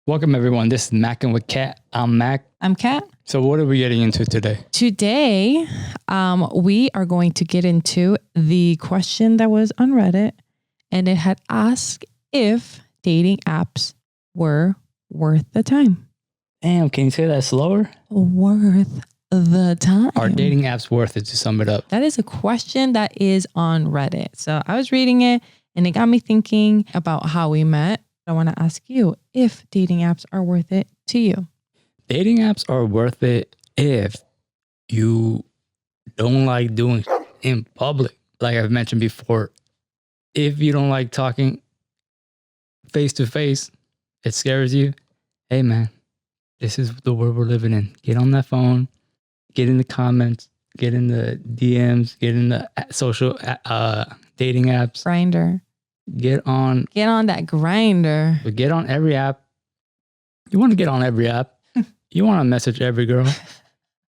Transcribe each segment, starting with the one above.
Welcome everyone. This is Mackin' with Kat. I'm Mac. I'm Kat. So what are we getting into today? Today, we are going to get into the question that was on Reddit, and it had asked if dating apps were worth the time. Damn, can you say that slower? Worth the time. Are dating apps worth it, to sum it up? That is a question that is on Reddit. So I was reading it and it got me thinking about how we met. I want to ask you if dating apps are worth it to you. Dating apps are worth it if you don't like doing in public. Like I've mentioned before, if you don't like talking face to face, it scares you. Hey man, this is the world we're living in. Get on that phone, get in the comments, get in the DMs, get in the social dating apps. Grindr. Get on that grinder. But get on every app. You want to get on every app. You want to message every girl.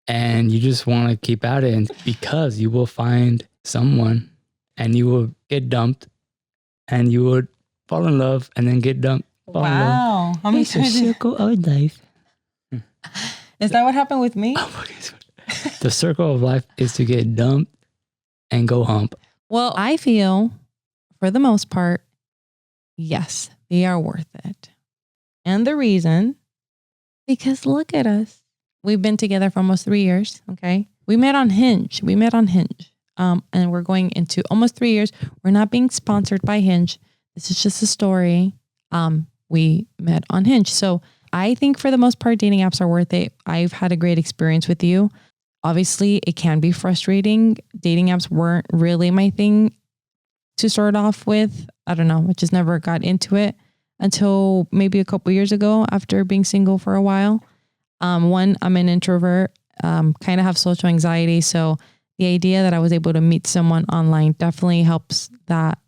And you just want to keep at it. And because you will find someone and you will get dumped and you would fall in love and then get dumped. Wow. How many times? It's a circle of life. Is that what happened with me? The circle of life is to get dumped and go hump. Well, I feel for the most part, yes, they are worth it. And the reason, because look at us. We've been together for almost 3 years. Okay. We met on Hinge. And we're going into almost 3 years. We're not being sponsored by Hinge. This is just a story. We met on Hinge. So I think for the most part, dating apps are worth it. I've had a great experience with you. Obviously, it can be frustrating. Dating apps weren't really my thing to start off with. I don't know. I just never got into it until maybe a couple years ago after being single for a while. One, I'm an introvert, kind of have social anxiety. So the idea that I was able to meet someone online definitely helps that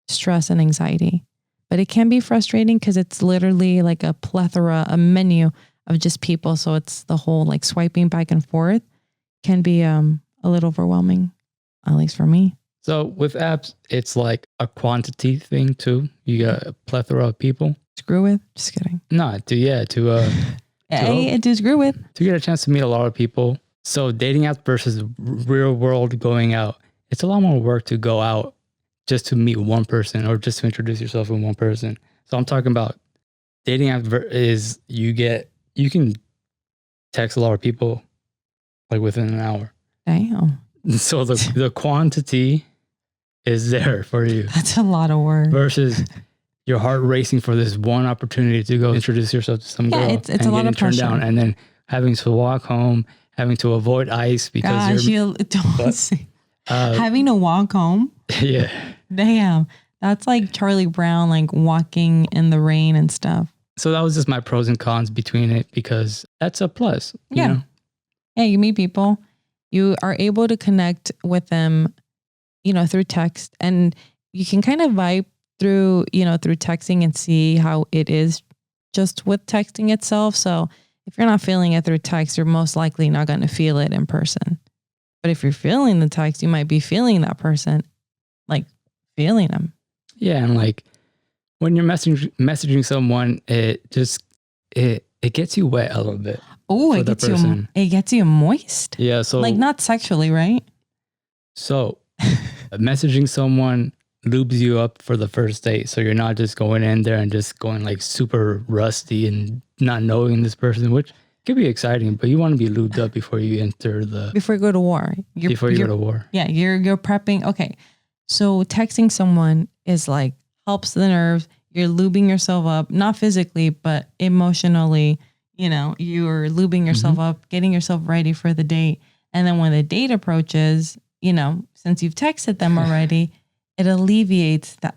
stress and anxiety. But it can be frustrating because it's literally like a plethora, a menu of just people. So it's the whole like swiping back and forth can be a little overwhelming, at least for me. So with apps, it's like a quantity thing too. You got a plethora of people. Screw with? Just kidding. No, to screw with. To get a chance to meet a lot of people. So dating apps versus real world going out. It's a lot more work to go out just to meet one person or just to introduce yourself with one person. So I'm talking about dating apps is you can text a lot of people like within an hour. Damn. So the quantity is there for you. That's a lot of work. Versus your heart racing for this one opportunity to go introduce yourself to some girl. It's a lot of pressure. Down, and then having to walk home, having to avoid ice because having to walk home. Yeah. Damn. That's like Charlie Brown, like walking in the rain and stuff. So that was just my pros and cons between it because that's a plus. You know? Yeah, you meet people. You are able to connect with them, through text, and you can kind of vibe through texting and see how it is just with texting itself. So if you're not feeling it through text, you're most likely not going to feel it in person. But if you're feeling the text, you might be feeling that person, like feeling them. Yeah. And like when you're messaging someone, it gets you wet a little bit. Oh, it gets you moist. Yeah. So like not sexually, right? So messaging someone lubes you up for the first date. So you're not just going in there and just going like super rusty and not knowing this person, which could be exciting, but you want to be lubed up before you enter before you go to war. Before you go to war. Yeah. You're prepping. Okay. So texting someone is like helps the nerves. You're lubing yourself up, not physically, but emotionally. You're lubing yourself up, getting yourself ready for the date. And then when the date approaches, since you've texted them already, it alleviates that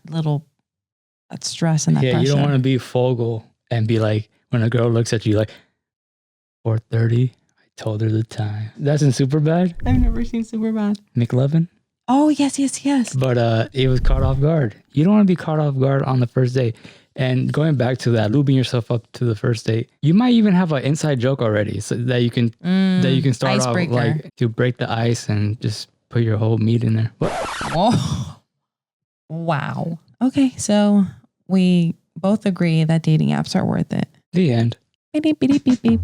stress and that pressure. You don't want to be Fogel and be like, when a girl looks at you like, 4:30, I told her the time. That's in Superbad. I've never seen Superbad. McLovin. Oh, yes. But it was caught off guard. You don't want to be caught off guard on the first date. And going back to that, lubing yourself up to the first date, you might even have an inside joke already, so that you can start icebreaker. Off like to break the ice and just put your whole meat in there. What? Oh, wow. Okay, so we both agree that dating apps are worth it. The end. Beep, beep, beep, beep, beep.